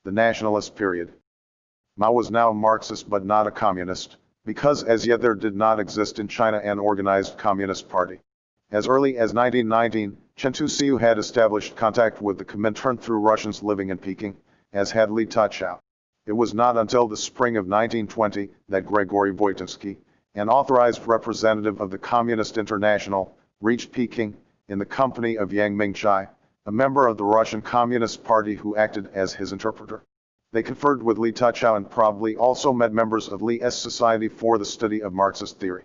the nationalist period. Mao was now a Marxist but not a communist, because as yet there did not exist in China an organized communist party. As early as 1919, Chen Tuxiu had established contact with the Comintern through Russians living in Peking, as had Li Tachao. It was not until the spring of 1920 that Grigory Voitinsky, an authorized representative of the Communist International, reached Peking in the company of Yang Mingchai, a member of the Russian Communist Party who acted as his interpreter. They conferred with Li Tachao and probably also met members of Li's Society for the Study of Marxist Theory.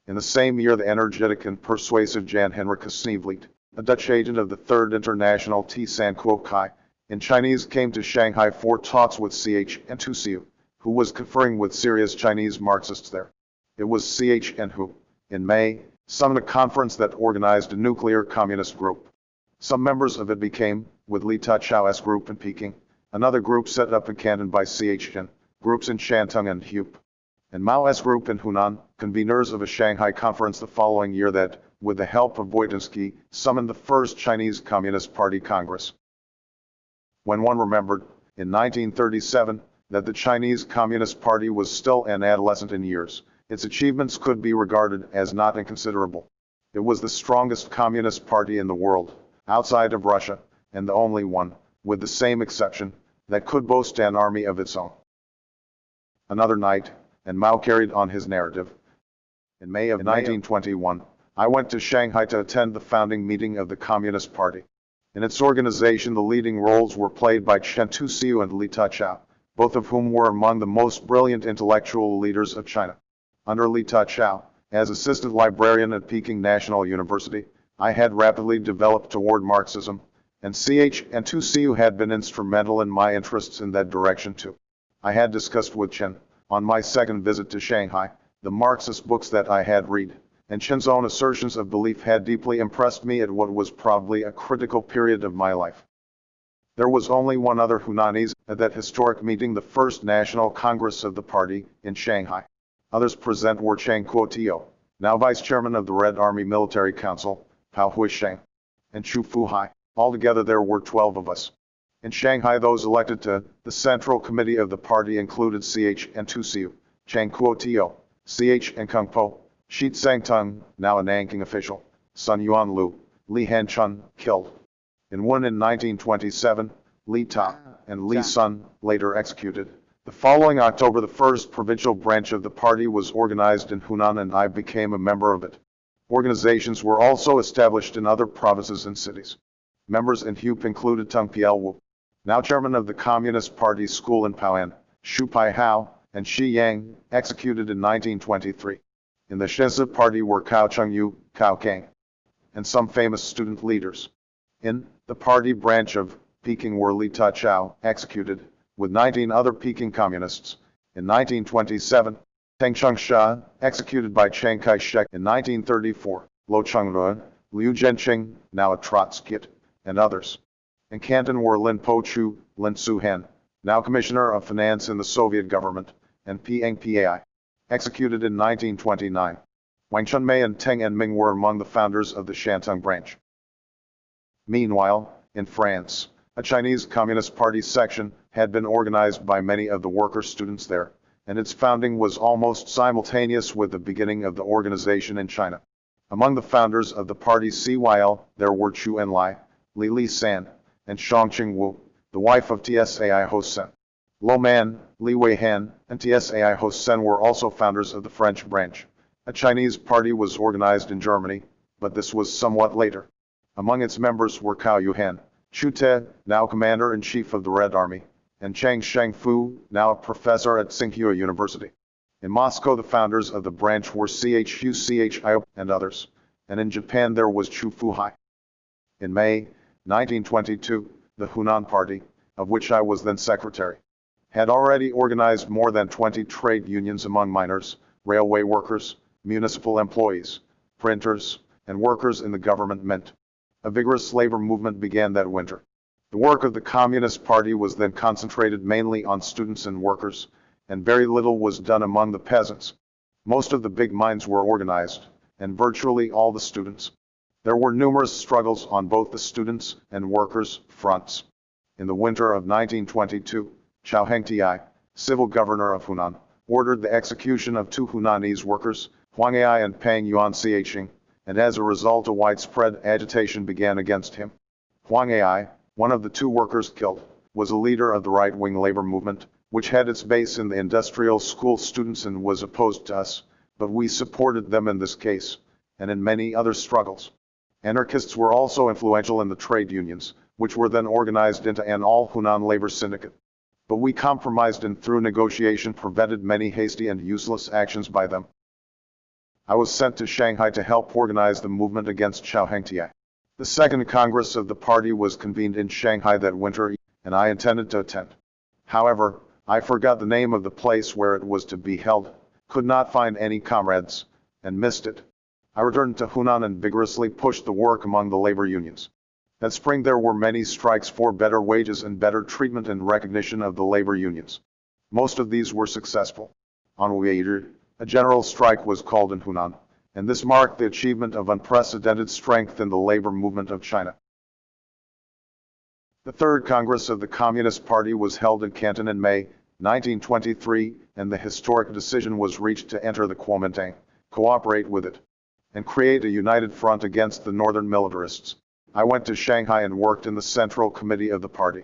In the same year, the energetic and persuasive Jan Henricus Sneevliet, a Dutch agent of the Third International T. San Gong in Chinese, came to Shanghai for talks with Ch. Tuxiu, who was conferring with serious Chinese Marxists there. It was Ch. who, in May, summoned a conference that organized a nuclear communist group. Some members of it became, with Li Tachao's group in Peking, another group set up in Canton by Ch. groups in Shantung and Hup, and Mao's group in Hunan, conveners of a Shanghai conference the following year that, with the help of Voitinsky, summoned the first Chinese Communist Party Congress. When one remembered, in 1937, that the Chinese Communist Party was still an adolescent in years, its achievements could be regarded as not inconsiderable. It was the strongest communist party in the world, outside of Russia, and the only one, with the same exception, that could boast an army of its own. Another night, and Mao carried on his narrative. In May of 1921, I went to Shanghai to attend the founding meeting of the Communist Party. In its organization, the leading roles were played by Chen Tuxiu and Li Tachao, both of whom were among the most brilliant intellectual leaders of China. Under Li Tachao, as assistant librarian at Peking National University, I had rapidly developed toward Marxism, and Ch. Tuxiu had been instrumental in my interests in that direction too. I had discussed with Chen, on my second visit to Shanghai, the Marxist books that I had read, and Chen's own assertions of belief had deeply impressed me at what was probably a critical period of my life. There was only one other Hunanese at that historic meeting, the First National Congress of the party, in Shanghai. Others present were Chang Kuo-tio, now Vice Chairman of the Red Army Military Council, Pao Huisheng, and Chu Fuhai. Altogether there were 12 of us. In Shanghai, those elected to the Central Committee of the party included Ch. Tuxiu, Chang Kuo-tio, Ch. Kung Po, Shi San Gong, now a Nanking official, Sun Yuanlu, Li Hanchun, killed. In one in 1927, Li Ta, and Li Sun, later executed. The following October, the first provincial branch of the party was organized in Hunan and I became a member of it. Organizations were also established in other provinces and cities. Members in Hup included Tung Piel-wu, now chairman of the Communist Party School in Paoan, Shu Pai Hao, and Shi Yang, executed in 1923. In the Shenzhen Party were Cao Chengyu, Cao Kang, and some famous student leaders. In the party branch of Peking were Li Tachao, executed, with 19 other Peking communists. In 1927, Teng Chengsha, executed by Chiang Kai-shek. In 1934, Lo Chengruan, Liu Zhenqing, now a Trotskyite, and others. In Canton were Lin Po-chu, Lin Su-hen, now Commissioner of Finance in the Soviet government, and Piang Pai, executed in 1929. Wang Chunmei and Teng Enming were among the founders of the Shantung branch. Meanwhile, in France, a Chinese Communist Party section had been organized by many of the worker students there, and its founding was almost simultaneous with the beginning of the organization in China. Among the founders of the party CYL, there were Chu Enlai, Li Li San, and Shangqing Wu, the wife of Tsai Ho-sen. Lo Man, Li Wei-han, and Tsai Ho-sen were also founders of the French branch. A Chinese party was organized in Germany, but this was somewhat later. Among its members were Cao Yuhan, Chu Te, now commander-in-chief of the Red Army, and Chang Shengfu, now a professor at Tsinghua University. In Moscow, the founders of the branch were Chu Chio and others, and in Japan there was Chu Fuhai. In May 1922, the Hunan Party, of which I was then secretary, had already organized more than 20 trade unions among miners, railway workers, municipal employees, printers, and workers in the government mint. A vigorous labor movement began that winter. The work of the Communist Party was then concentrated mainly on students and workers, and very little was done among the peasants. Most of the big mines were organized, and virtually all the students. There were numerous struggles on both the students' and workers' fronts. In the winter of 1922, Chao Hengtiai, civil governor of Hunan, ordered the execution of 2 Hunanese workers, Huang Ai and Pang Yuan Xiaqing, and as a result a widespread agitation began against him. Huang Ai, one of the 2 workers killed, was a leader of the right-wing labor movement, which had its base in the industrial school students and was opposed to us, but we supported them in this case, and in many other struggles. Anarchists were also influential in the trade unions, which were then organized into an all-Hunan labor syndicate. But we compromised and through negotiation prevented many hasty and useless actions by them. I was sent to Shanghai to help organize the movement against Chao Hengtiai. The second Congress of the party was convened in Shanghai that winter, and I intended to attend. However, I forgot the name of the place where it was to be held, could not find any comrades, and missed it. I returned to Hunan and vigorously pushed the work among the labor unions. That spring there were many strikes for better wages and better treatment and recognition of the labor unions. Most of these were successful. On Uyghur, a general strike was called in Hunan, and this marked the achievement of unprecedented strength in the labor movement of China. The Third Congress of the Communist Party was held in Canton in May 1923, and the historic decision was reached to enter the Kuomintang, cooperate with it, and create a united front against the northern militarists. I went to Shanghai and worked in the Central Committee of the party.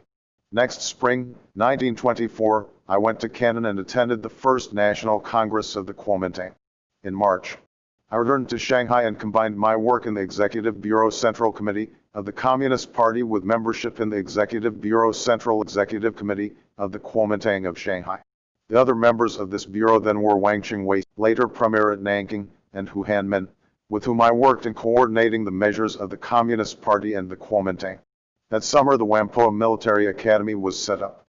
Next spring, 1924, I went to Canton and attended the First National Congress of the Kuomintang. In March, I returned to Shanghai and combined my work in the Executive Bureau Central Committee of the Communist Party with membership in the Executive Bureau Central Executive Committee of the Kuomintang of Shanghai. The other members of this bureau then were Wang Qingwei, later Premier at Nanking, and Hu Hanmin, with whom I worked in coordinating the measures of the Communist Party and the Kuomintang. That summer the Whampoa Military Academy was set up.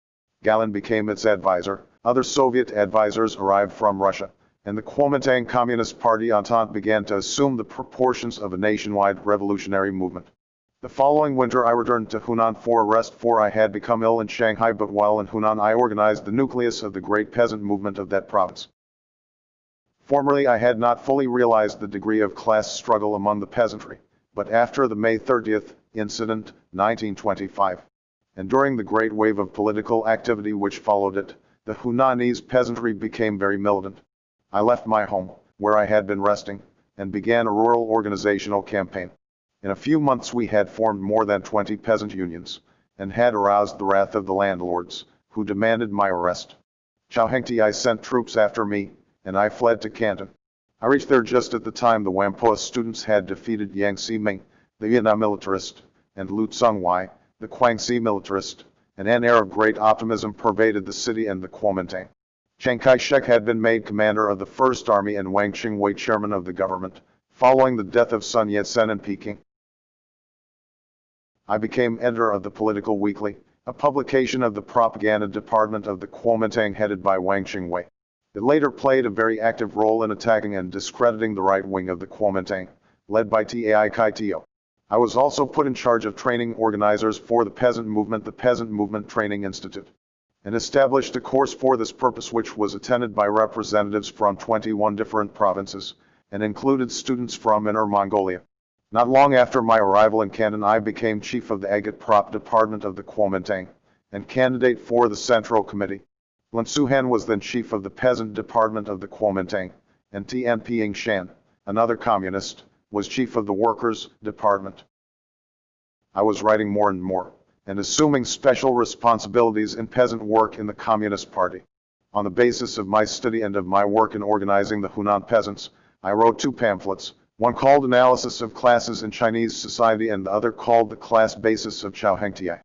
Galen became its advisor, other Soviet advisors arrived from Russia, and the Kuomintang Communist Party Entente began to assume the proportions of a nationwide revolutionary movement. The following winter I returned to Hunan for rest, for I had become ill in Shanghai, but while in Hunan I organized the nucleus of the great peasant movement of that province. Formerly I had not fully realized the degree of class struggle among the peasantry, but after the May 30th incident, 1925, and during the great wave of political activity which followed it, the Hunanese peasantry became very militant. I left my home, where I had been resting, and began a rural organizational campaign. In a few months we had formed more than 20 peasant unions, and had aroused the wrath of the landlords, who demanded my arrest. Chao Hengtiai sent troops after me, and I fled to Canton. I reached there just at the time the Whampoa students had defeated Yang Ximing, the Yana militarist, and Lu Tsungwai, the Guangxi militarist, and an air of great optimism pervaded the city and the Kuomintang. Chiang Kai-shek had been made commander of the First Army and Wang Qingwei chairman of the government, following the death of Sun Yat-sen in Peking. I became editor of the Political Weekly, a publication of the propaganda department of the Kuomintang headed by Wang Qingwei. It later played a very active role in attacking and discrediting the right wing of the Kuomintang, led by Tai Kai Teo. I was also put in charge of training organizers for the peasant movement, the Peasant Movement Training Institute, and established a course for this purpose which was attended by representatives from 21 different provinces, and included students from Inner Mongolia. Not long after my arrival in Canton I became chief of the Agit Prop department of the Kuomintang, and candidate for the Central Committee. Lin Suhan was then chief of the Peasant Department of the Kuomintang, and Tian Ping Shan, another communist, was chief of the Workers' Department. I was writing more and more, and assuming special responsibilities in peasant work in the Communist Party. On the basis of my study and of my work in organizing the Hunan peasants, I wrote 2 pamphlets, one called Analysis of Classes in Chinese Society and the other called The Class Basis of Chao Hengtiai.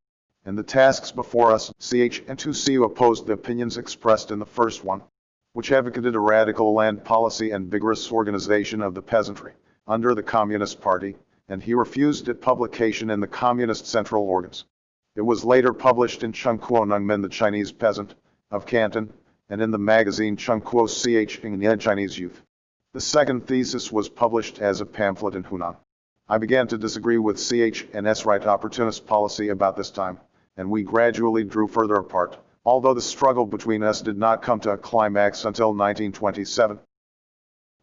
And the tasks before us, CH and 2CU opposed the opinions expressed in the first one, which advocated a radical land policy and vigorous organization of the peasantry, under the Communist Party, and he refused it publication in the Communist central organs. It was later published in Chengkuo Nungmin, the Chinese Peasant, of Canton, and in the magazine Chengkuo Ch in Chinese Youth. The second thesis was published as a pamphlet in Hunan. I began to disagree with CHN's right opportunist policy about this time, and we gradually drew further apart, although the struggle between us did not come to a climax until 1927.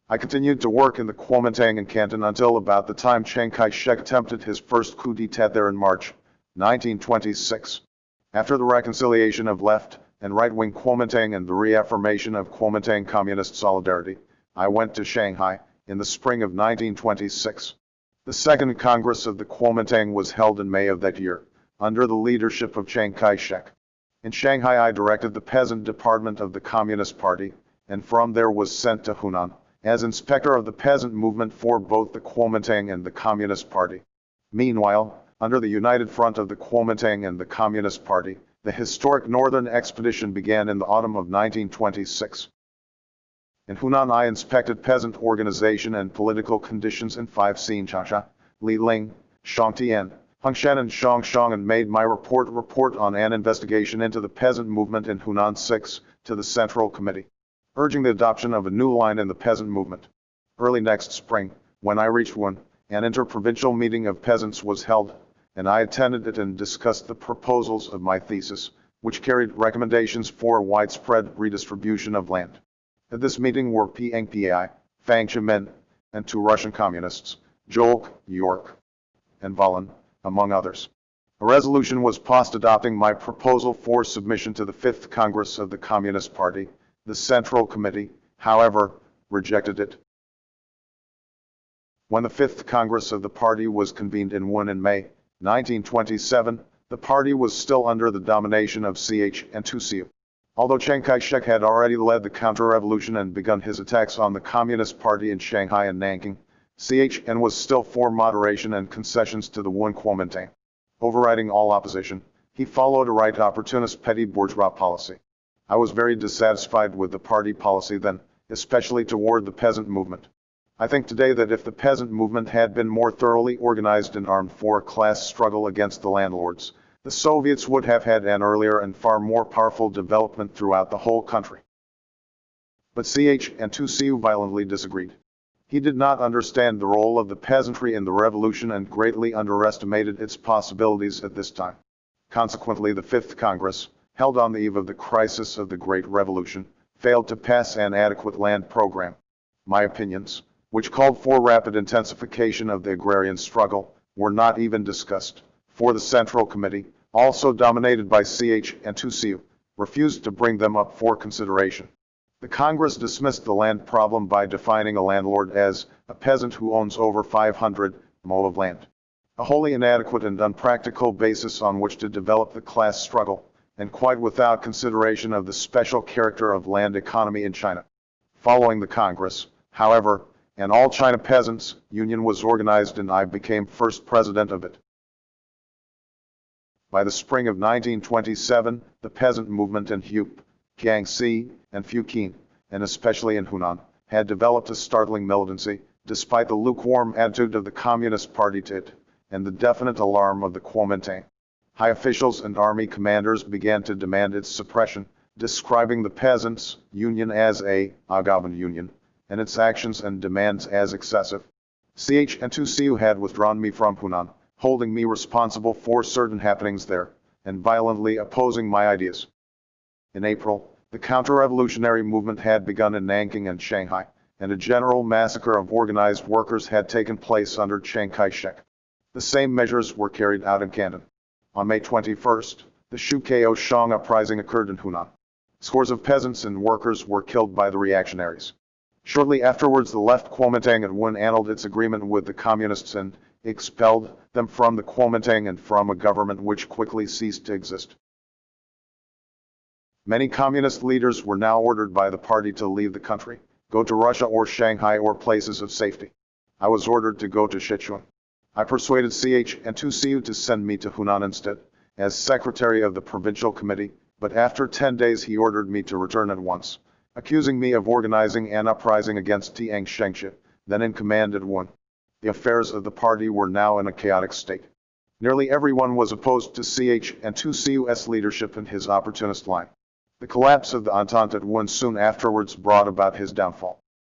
I continued to work in the Kuomintang and Canton until about the time Chiang Kai-shek attempted his first coup d'etat there in March 1926. After the reconciliation of left and right-wing Kuomintang and the reaffirmation of Kuomintang communist solidarity, I went to Shanghai in the spring of 1926. The Second Congress of the Kuomintang was held in May of that year, under the leadership of Chiang Kai-shek. In Shanghai I directed the Peasant Department of the Communist Party, and from there was sent to Hunan, as inspector of the peasant movement for both the Kuomintang and the Communist Party. Meanwhile, under the united front of the Kuomintang and the Communist Party, the historic Northern Expedition began in the autumn of 1926. In Hunan I inspected peasant organization and political conditions in 5 Xinjiang, Liling, Shangtian, Hungshan and Shangshan, and made my report on an investigation into the peasant movement in Hunan 6 to the Central Committee, urging the adoption of a new line in the peasant movement. Early next spring, when I reached Wuhan, an interprovincial meeting of peasants was held, and I attended it and discussed the proposals of my thesis, which carried recommendations for a widespread redistribution of land. At this meeting were Peng Pai, Fang Chimin, and 2 Russian communists, Jolk, York, and Volin, among others. A resolution was passed adopting my proposal for submission to the 5th Congress of the Communist Party. The Central Committee, however, rejected it. When the 5th Congress of the party was convened in Wuhan in May 1927, the party was still under the domination of Ch and Tusiu. Although Chiang Kai-shek had already led the counter-revolution and begun his attacks on the Communist Party in Shanghai and Nanking, Ch was still for moderation and concessions to the Wuhan Kuomintang. Overriding all opposition, he followed a right opportunist petty bourgeois policy. I was very dissatisfied with the party policy then, especially toward the peasant movement. I think today that if the peasant movement had been more thoroughly organized and armed for a class struggle against the landlords, the Soviets would have had an earlier and far more powerful development throughout the whole country. But Ch and Tusiu violently disagreed. He did not understand the role of the peasantry in the revolution and greatly underestimated its possibilities at this time. Consequently, the 5th Congress, held on the eve of the crisis of the Great Revolution, failed to pass an adequate land program. My opinions, which called for rapid intensification of the agrarian struggle, were not even discussed, for the Central Committee, also dominated by Ch and Tusiu, refused to bring them up for consideration. The Congress dismissed the land problem by defining a landlord as a peasant who owns over 500 mo of land, a wholly inadequate and unpractical basis on which to develop the class struggle, and quite without consideration of the special character of land economy in China. Following the Congress, however, an all-China Peasants' Union was organized and I became first president of it. By the spring of 1927, the peasant movement in Hup, Jiangxi, and Fujian, and especially in Hunan, had developed a startling militancy, despite the lukewarm attitude of the Communist Party to it, and the definite alarm of the Kuomintang. High officials and army commanders began to demand its suppression, describing the Peasants' Union as a "agavant union," and its actions and demands as excessive. Ch and Tusiu had withdrawn me from Hunan, holding me responsible for certain happenings there, and violently opposing my ideas. In April, the counter-revolutionary movement had begun in Nanking and Shanghai, and a general massacre of organized workers had taken place under Chiang Kai-shek. The same measures were carried out in Canton. On May 21st, the Shu Shang uprising occurred in Hunan. Scores of peasants and workers were killed by the reactionaries. Shortly afterwards, the left Kuomintang at Wuhan annulled its agreement with the communists and expelled them from the Kuomintang and from a government which quickly ceased to exist. Many communist leaders were now ordered by the party to leave the country, go to Russia or Shanghai or places of safety. I was ordered to go to Sichuan. I persuaded Ch and Tusiu to send me to Hunan instead, as secretary of the provincial committee, but after 10 days he ordered me to return at once, accusing me of organizing an uprising against Tiang Shengshi, then in command at Wuhan. The affairs of the party were now in a chaotic state. Nearly everyone was opposed to Ch and Tusiu's leadership and his opportunist line. The collapse of the Entente at Wuhan soon afterwards brought about his downfall.